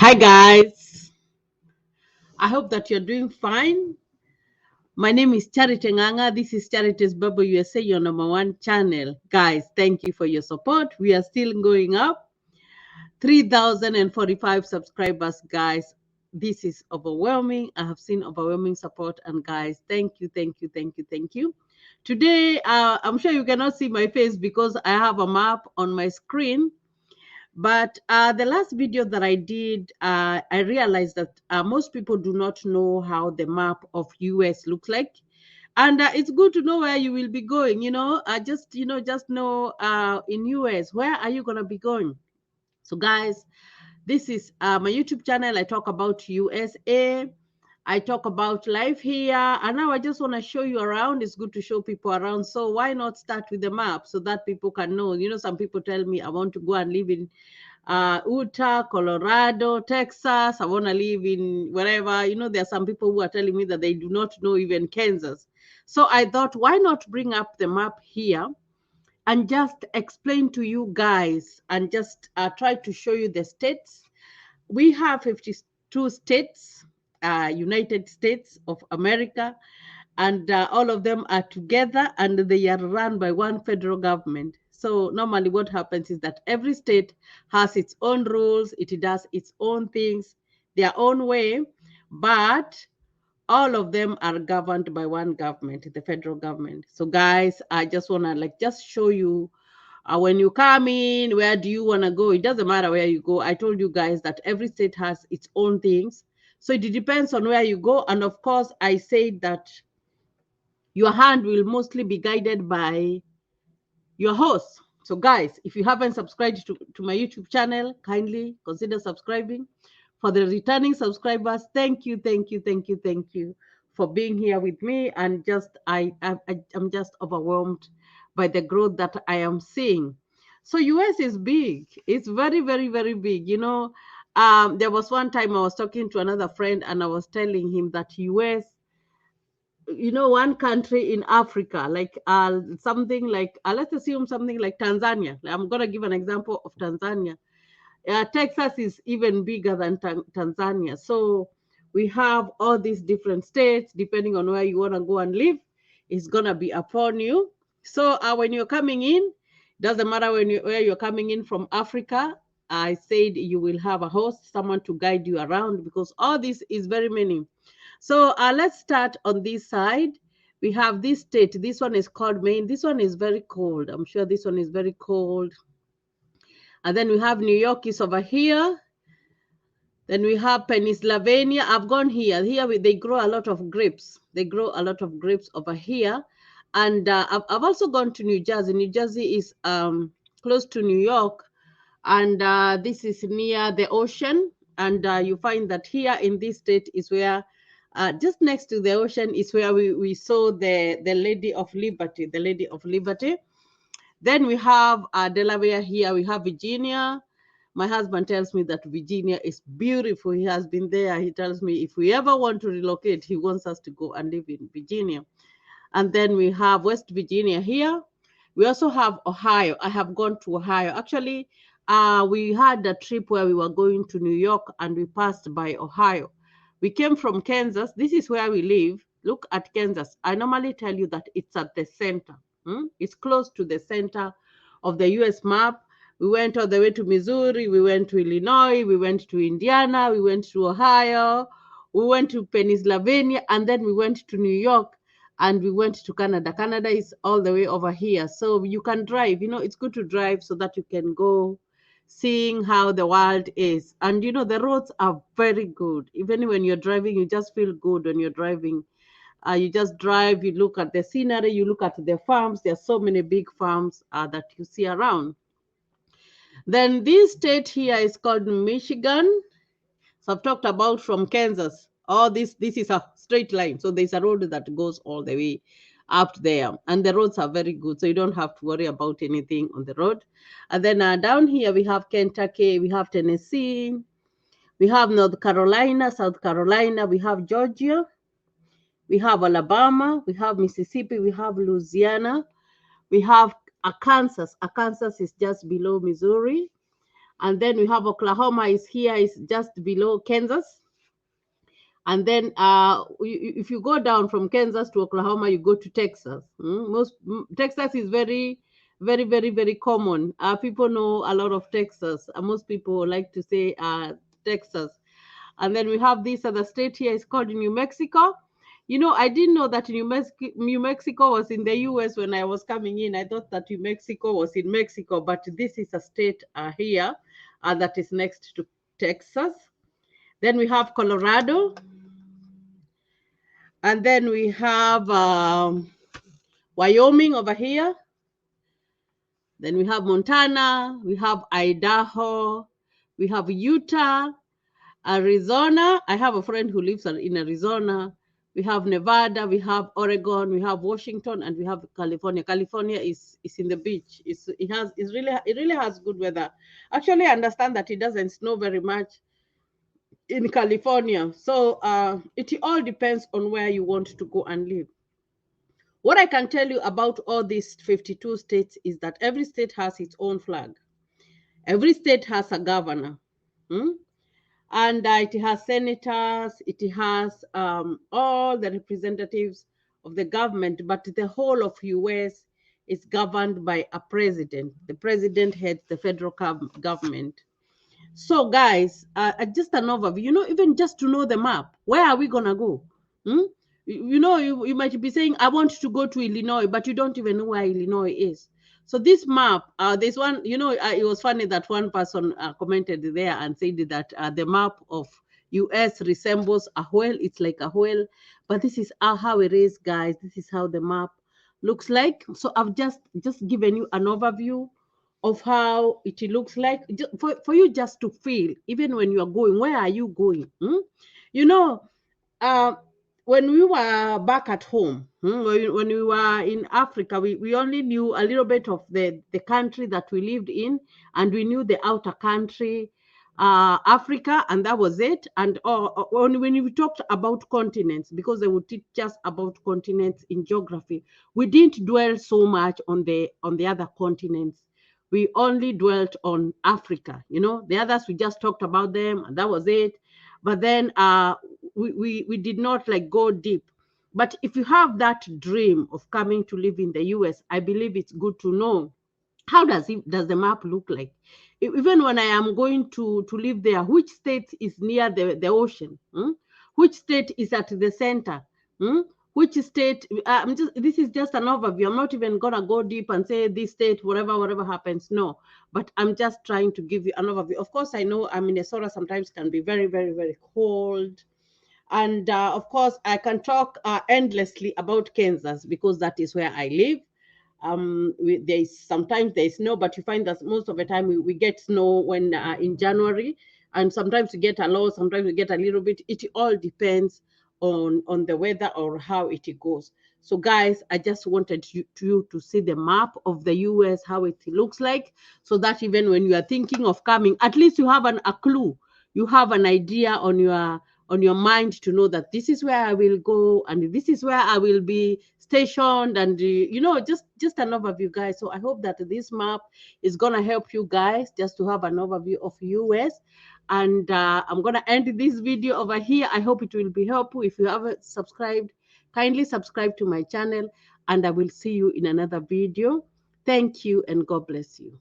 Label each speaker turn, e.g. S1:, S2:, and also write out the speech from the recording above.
S1: Hi guys, I hope that you're doing fine. My name is Charity Nganga. This is Charity's Bubble USA, your number one channel. Guys, thank you for your support. We are still going up. 3,045 subscribers, guys. This is overwhelming. I have seen overwhelming support. And guys, thank you, thank you, thank you, thank you. Today, I'm sure you cannot see my face because I have a map on my screen. But the last video that I did, I realized that most people do not know how the map of US looks like. And it's good to know where you will be going, just know in US, where are you going to be going? So guys, this is my YouTube channel. I talk about USA. I talk about life here. And now I just want to show you around. It's good to show people around. So why not start with the map so that people can know? Some people tell me I want to go and live in Utah, Colorado, Texas. I want to live in wherever. There are some people who are telling me that they do not know even Kansas. So I thought, why not bring up the map here and just explain to you guys and just try to show you the states. We have 52 states, United States of America, and all of them are together and they are run by one federal government. So normally what happens is that every state has its own rules, it does its own things, their own way, but all of them are governed by one government, the federal government. So guys, I just want to just show you when you come in, where do you want to go? It doesn't matter where you go. I told you guys that every state has its own things. So it depends on where you go. And of course, I said that your hand will mostly be guided by your host. So guys, if you haven't subscribed to my YouTube channel, kindly consider subscribing. For the returning subscribers, thank you, thank you, thank you, thank you for being here with me. And just I'm just overwhelmed by the growth that I am seeing. So US is big. It's very, very, very big. There was one time I was talking to another friend and I was telling him that US, one country in Africa, like something like, let's assume something like Tanzania. I'm going to give an example of Tanzania. Texas is even bigger than Tanzania. So we have all these different states, depending on where you want to go and live, it's going to be upon you. So when you're coming in, doesn't matter where you're coming in from Africa, I said you will have a host, someone to guide you around because all this is very many. So let's start on this side. We have this state. This one is called Maine. This one is very cold. I'm sure this one is very cold. And then we have New York is over here. Then we have Pennsylvania. I've gone here. Here they grow a lot of grapes. They grow a lot of grapes over here. And I've also gone to New Jersey. New Jersey is close to New York. And this is near the ocean. And you find that here in this state is where, just next to the ocean is where we saw the Lady of Liberty, the Lady of Liberty. Then we have Delaware here. We have Virginia. My husband tells me that Virginia is beautiful. He has been there. He tells me if we ever want to relocate, he wants us to go and live in Virginia. And then we have West Virginia here. We also have Ohio. I have gone to Ohio. Actually, we had a trip where we were going to New York and we passed by Ohio. We came from Kansas. This is where we live. Look at Kansas. I normally tell you that it's at the center. It's close to the center of the US map. We went all the way to Missouri. We went to Illinois. We went to Indiana. We went to Ohio. We went to Pennsylvania. And then we went to New York and we went to Canada. Canada is all the way over here. So you can drive. It's good to drive so that you can go seeing how the world is. And, the roads are very good. Even when you're driving, you just feel good when you're driving. You just drive, you look at the scenery, you look at the farms. There are so many big farms that you see around. Then this state here is called Michigan. So I've talked about from Kansas. All this is a straight line. So there's a road that goes all the way up there. And the roads are very good. So you don't have to worry about anything on the road. And then down here we have Kentucky, we have Tennessee, we have North Carolina, South Carolina, we have Georgia, we have Alabama, we have Mississippi, we have Louisiana, we have Arkansas. Arkansas is just below Missouri. And then we have Oklahoma is here, is just below Kansas. And then if you go down from Kansas to Oklahoma, you go to Texas. Texas is very, very, very, very common. People know a lot of Texas. Most people like to say Texas. And then we have this other state here, is called New Mexico. I didn't know that New Mexico was in the US when I was coming in. I thought that New Mexico was in Mexico, but this is a state here that is next to Texas. Then we have Colorado, and then we have Wyoming over here. Then we have Montana, we have Idaho, we have Utah, Arizona. I have a friend who lives in Arizona. We have Nevada, we have Oregon, we have Washington, and we have California. California is in the beach. It really has good weather. Actually, I understand that it doesn't snow very much in California. So it all depends on where you want to go and live. What I can tell you about all these 52 states is that every state has its own flag. Every state has a governor. Hmm? And it has senators, it has all the representatives of the government, but the whole of US is governed by a president. The president heads the federal government. So, guys, just an overview, even just to know the map, where are we going to go? Hmm? You might be saying, I want to go to Illinois, but you don't even know where Illinois is. So this map, there's one, it was funny that one person commented there and said that the map of US resembles a whale. It's like a whale, but this is how it is, guys. This is how the map looks like. So I've just given you an overview of how it looks like for you just to feel, even when you are going, where are you going? You know, uh, when we were back at home, when we were in Africa, we only knew a little bit of the country that we lived in, and we knew the outer country, Africa, and that was it. And when we talked about continents, because they would teach us about continents in geography, we didn't dwell so much on the other continents. We only dwelt on Africa. The others, we just talked about them, and that was it. But then we did not like go deep. But if you have that dream of coming to live in the US, I believe it's good to know, how does the map look like? Even when I am going to live there, which state is near the ocean? Which state is at the center? Which state? This is just an overview. I'm not even gonna go deep and say this state, whatever happens. No, but I'm just trying to give you an overview. Of course, I know Minnesota sometimes can be very, very, very cold. And of course, I can talk endlessly about Kansas because that is where I live. Sometimes there's snow, but you find that most of the time we get snow when in January, and sometimes we get a lot, sometimes we get a little bit. It all depends on the weather or how it goes. So, guys, I just wanted you to see the map of the US, how it looks like, so that even when you are thinking of coming, at least you have a clue, you have an idea on your mind to know that this is where I will go and this is where I will be stationed, and just an overview, guys. So I hope that this map is gonna help you guys just to have an overview of US. And I'm gonna end this video over here. I hope it will be helpful. If you haven't subscribed, kindly subscribe to my channel, and I will see you in another video. Thank you, and God bless you.